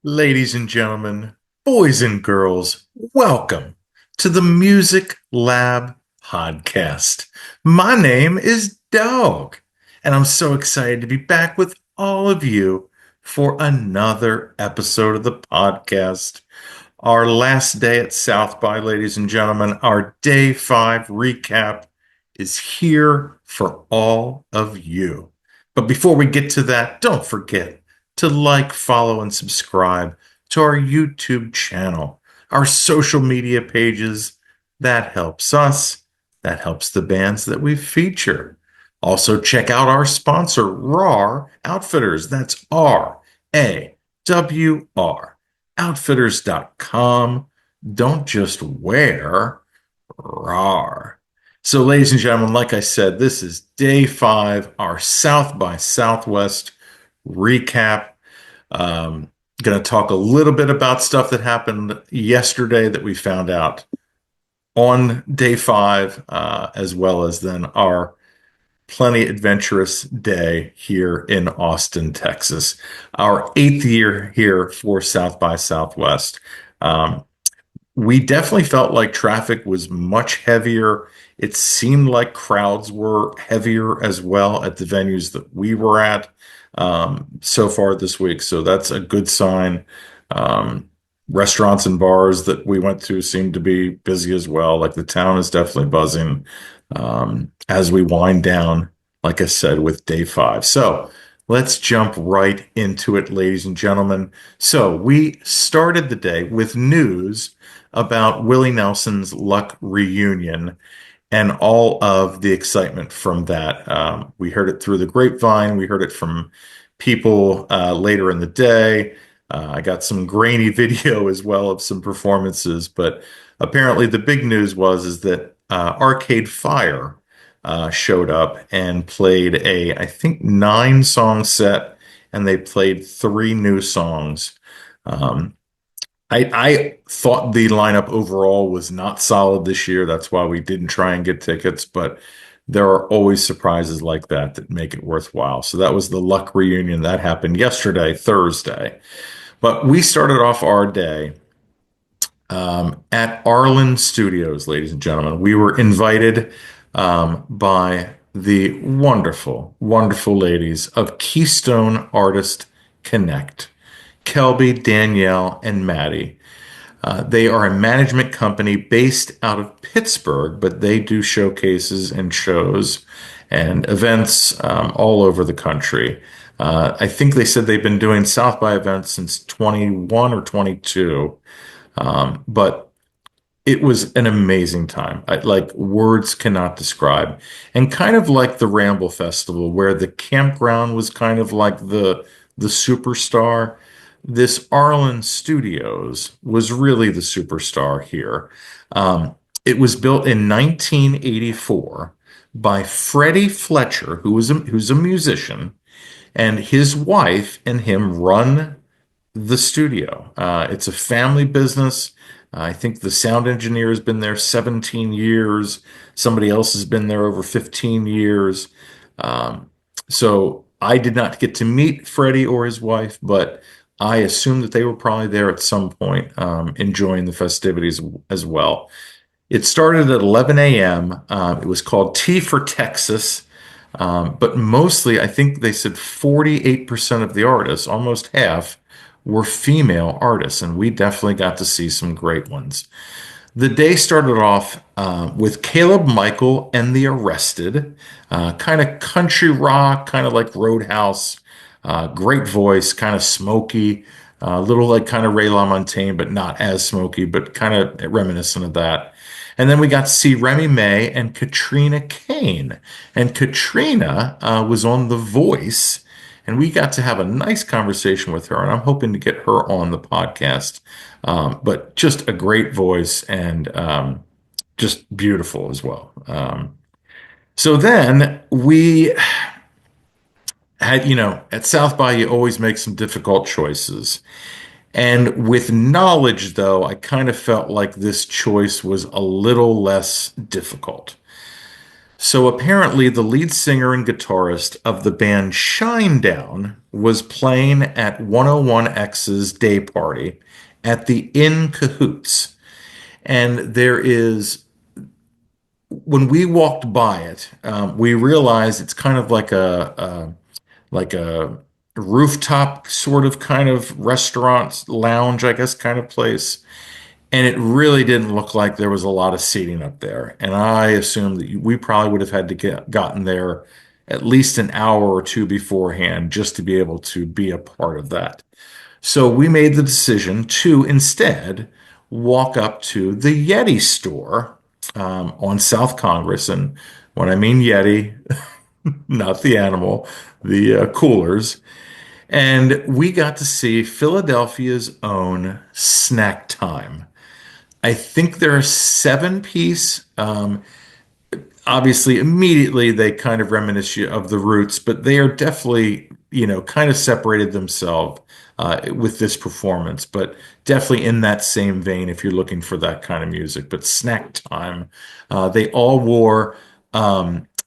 Ladies and gentlemen, boys and girls, welcome to the Music Lab podcast. My name is Dogg, and I'm so excited to be back with all of you for another episode of the podcast. Our last day at South by, ladies and gentlemen, our day 5 recap is here for all of you. But before we get to that, don't forget to like, follow, and subscribe to our YouTube channel, our social media pages. That helps us. That helps the bands that we feature. Also, check out our sponsor, RAR Outfitters. That's RAWR. Outfitters.com. Don't just wear, RAR. So, ladies and gentlemen, like I said, this is day 5, our South by Southwest recap. Going to talk a little bit about stuff that happened yesterday that we found out on day 5, as well as then our plenty adventurous day here in Austin, Texas. Our 8th year here for South by Southwest. We definitely felt like traffic was much heavier. It seemed like crowds were heavier as well at the venues that we were at so far this week. So that's a good sign. Restaurants and bars that we went to seemed to be busy as well. Like the town is definitely buzzing as we wind down, like I said, with day 5. So let's jump right into it, ladies and gentlemen. So we started the day with news about Willie Nelson's Luck reunion and all of the excitement from that. We heard it through the grapevine. We heard it from people later in the day. I got some grainy video as well of some performances, but apparently the big news is that Arcade Fire showed up and played I think 9-song set, and they played 3 new songs. I thought the lineup overall was not solid this year. That's why we didn't try and get tickets, but there are always surprises like that that make it worthwhile. So that was the Luck reunion that happened yesterday, Thursday. But we started off our day at Arlen Studios, ladies and gentlemen. We were invited by the wonderful, wonderful ladies of Keystone Artist Connect. Kelby, Danielle, and Maddie. They are a management company based out of Pittsburgh, but they do showcases and shows and events all over the country. I think they said they've been doing South by events since 21 or 22, but it was an amazing time. Like words cannot describe. And kind of like the Ramble Festival, where the campground was kind of like the superstar. This Arlen Studios was really the superstar here. It was built in 1984 by Freddie Fletcher, who's a musician, and his wife and him run the studio. It's a family business. I think the sound engineer has been there 17 years. Somebody else has been there over 15 years. So I did not get to meet Freddie or his wife, but I assume that they were probably there at some point, enjoying the festivities as well. It started at 11 a.m. It was called Tea for Texas, but mostly, I think they said 48% of the artists, almost half, were female artists, and we definitely got to see some great ones. The day started off with Caleb Michael and the Arrested, kind of country rock, kind of like Roadhouse. Great voice, kind of smoky, a little like kind of Ray LaMontagne, but not as smoky, but kind of reminiscent of that. And then we got to see Remy May and Katrina Kane. And Katrina was on The Voice, and we got to have a nice conversation with her, and I'm hoping to get her on the podcast. But just a great voice and just beautiful as well. So then we at South by, you always make some difficult choices. And with knowledge, though, I kind of felt like this choice was a little less difficult. So apparently, the lead singer and guitarist of the band Shinedown was playing at 101X's day party at the In Cahoots. And there is, when we walked by it, we realized it's kind of like a rooftop sort of kind of restaurant lounge, I guess, kind of place. And it really didn't look like there was a lot of seating up there. And I assumed that we probably would have had to gotten there at least an hour or two beforehand just to be able to be a part of that. So we made the decision to instead walk up to the Yeti store on South Congress. And when I mean Yeti, not the animal, the coolers. And we got to see Philadelphia's own Snack Time. I think they're a seven-piece. Obviously, immediately they kind of reminisce you of the Roots, but they are definitely, kind of separated themselves with this performance, but definitely in that same vein if you're looking for that kind of music. But Snack Time, they all wore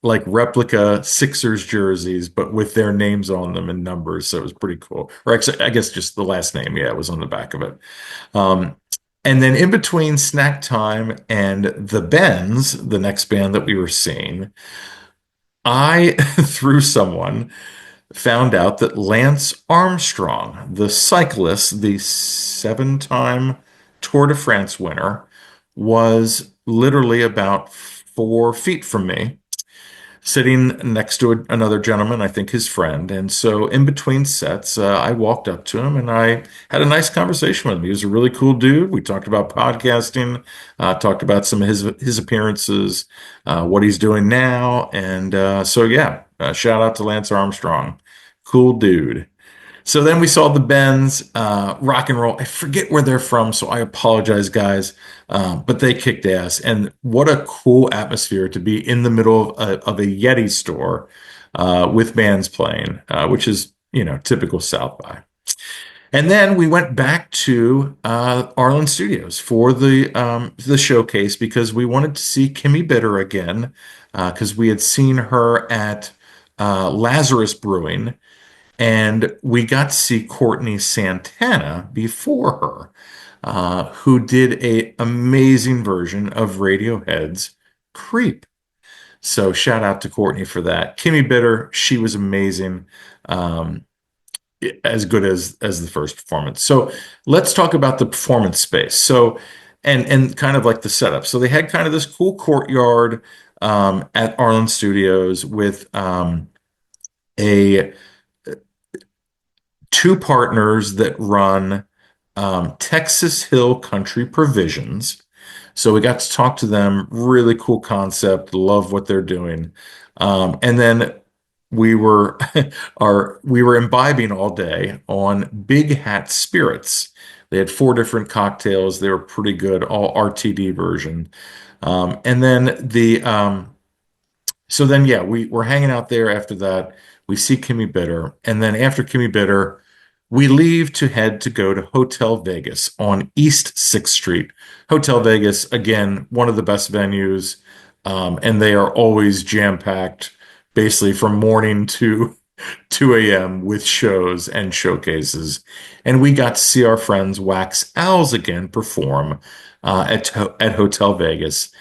like replica Sixers jerseys, but with their names on them and numbers, so it was pretty cool. Or actually, I guess just the last name, yeah, it was on the back of it. Um, and then in between Snack Time and the Bends, the next band that we were seeing, I, through someone, found out that Lance Armstrong, the cyclist, the seven-time Tour de France winner, was literally about 4 feet from me, sitting next to another gentleman, I think his friend. And so in between sets, I walked up to him and I had a nice conversation with him. He was a really cool dude. We talked about podcasting, talked about some of his appearances, what he's doing now. And so, yeah, shout out to Lance Armstrong. Cool dude. So then we saw the Bends, rock and roll. I forget where they're from, so I apologize, guys. But they kicked ass. And what a cool atmosphere to be in the middle of a Yeti store with bands playing, which is, typical South by. And then we went back to Arlen Studios for the showcase because we wanted to see Kimmy Bitter again because we had seen her at Lazarus Brewing and we got to see Courtney Santana before her, who did a amazing version of Radiohead's Creep. So shout out to Courtney for that. Kimmy Bitter, she was amazing, as good as the first performance. So let's talk about the performance space. So and kind of like the setup. So they had kind of this cool courtyard at Arlen Studios with a two partners that run Texas Hill Country Provisions. So we got to talk to them. Really cool concept. Love what they're doing. And then we were we were imbibing all day on Big Hat Spirits. They had four different cocktails. They were pretty good, all RTD version. And then so then, yeah, we're hanging out there after that. We see Kimmy Bitter. And then after Kimmy Bitter, we leave to head to go to Hotel Vegas on East 6th Street. Hotel Vegas, again, one of the best venues. And they are always jam-packed, basically from morning to 2 a.m. with shows and showcases. And we got to see our friends Wax Owls again perform at Hotel Vegas.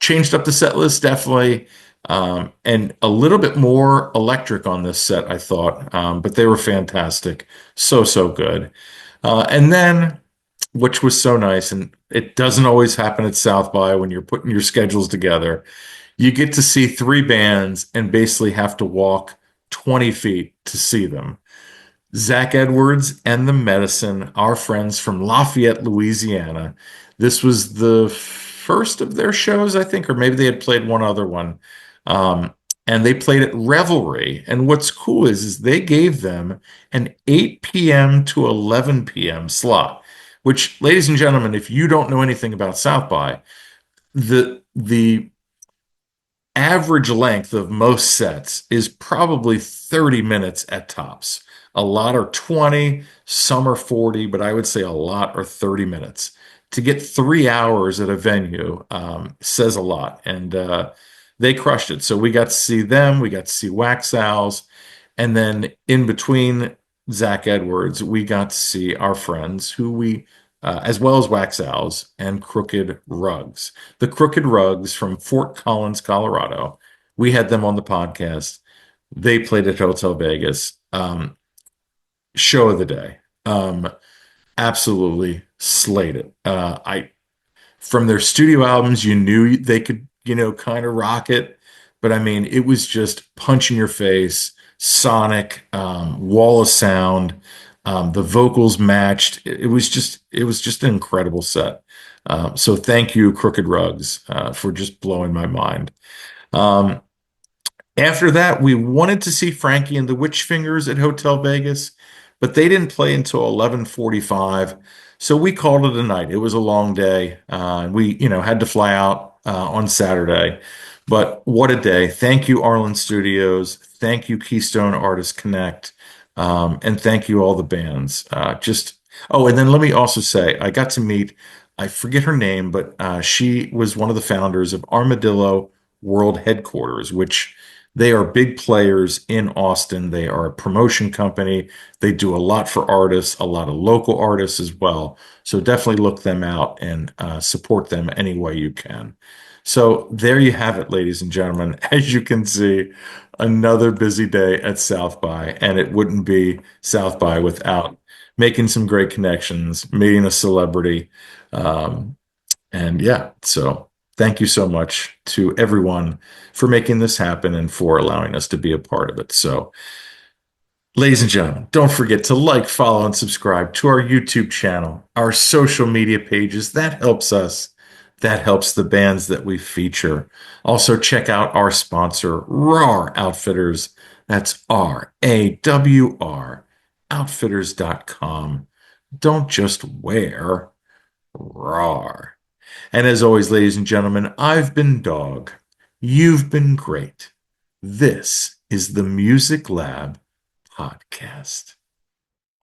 Changed up the set list, definitely. And a little bit more electric on this set, I thought, but they were fantastic. So, so good. And then, which was so nice, and it doesn't always happen at South by when you're putting your schedules together, you get to see three bands and basically have to walk 20 feet to see them. Zach Edwards and the Medicine, our friends from Lafayette, Louisiana. This was the first of their shows, I think, or maybe they had played one other one. And they played at Revelry. And what's cool is they gave them an 8 p.m. to 11 p.m. slot, which, ladies and gentlemen, if you don't know anything about South by, the average length of most sets is probably 30 minutes at tops. A lot are 20, some are 40, but I would say a lot are 30 minutes. To get 3 hours at a venue says a lot. And they crushed it. So we got to see them, we got to see Wax Owls, and then in between Zach Edwards, we got to see our friends who as well as Wax Owls and Crooked Rugs. The Crooked Rugs from Fort Collins, Colorado. We had them on the podcast. They played at Hotel Vegas. Show of the day. Absolutely slayed it. I From their studio albums, you knew they could, kind of rock it. But I mean, it was just punch in your face, sonic, wall of sound. The vocals matched. It was just an incredible set. So thank you, Crooked Rugs, for just blowing my mind. Um, After that, we wanted to see Frankie and the Witch Fingers at Hotel Vegas, but they didn't play until 11:45. So we called it a night. It was a long day. We, had to fly out on Saturday. But what a day. Thank you, Arlen Studios. Thank you, Keystone Artists Connect. And thank you, all the bands. Oh, and then let me also say, I got to meet, I forget her name, but she was one of the founders of Armadillo World Headquarters, which they are big players in Austin. They are a promotion company. They do a lot for artists, a lot of local artists as well. So definitely look them out and support them any way you can. So there you have it, ladies and gentlemen. As you can see, another busy day at South by, and it wouldn't be South by without making some great connections, meeting a celebrity. Um, and yeah, so thank you so much to everyone for making this happen and for allowing us to be a part of it. So, ladies and gentlemen, don't forget to like, follow, and subscribe to our YouTube channel, our social media pages. That helps us. That helps the bands that we feature. Also, check out our sponsor, RAR Outfitters. That's RAWR, outfitters.com. Don't just wear, RAR. And as always, ladies and gentlemen, I've been Dog. You've been great. This is the Music Lab Podcast.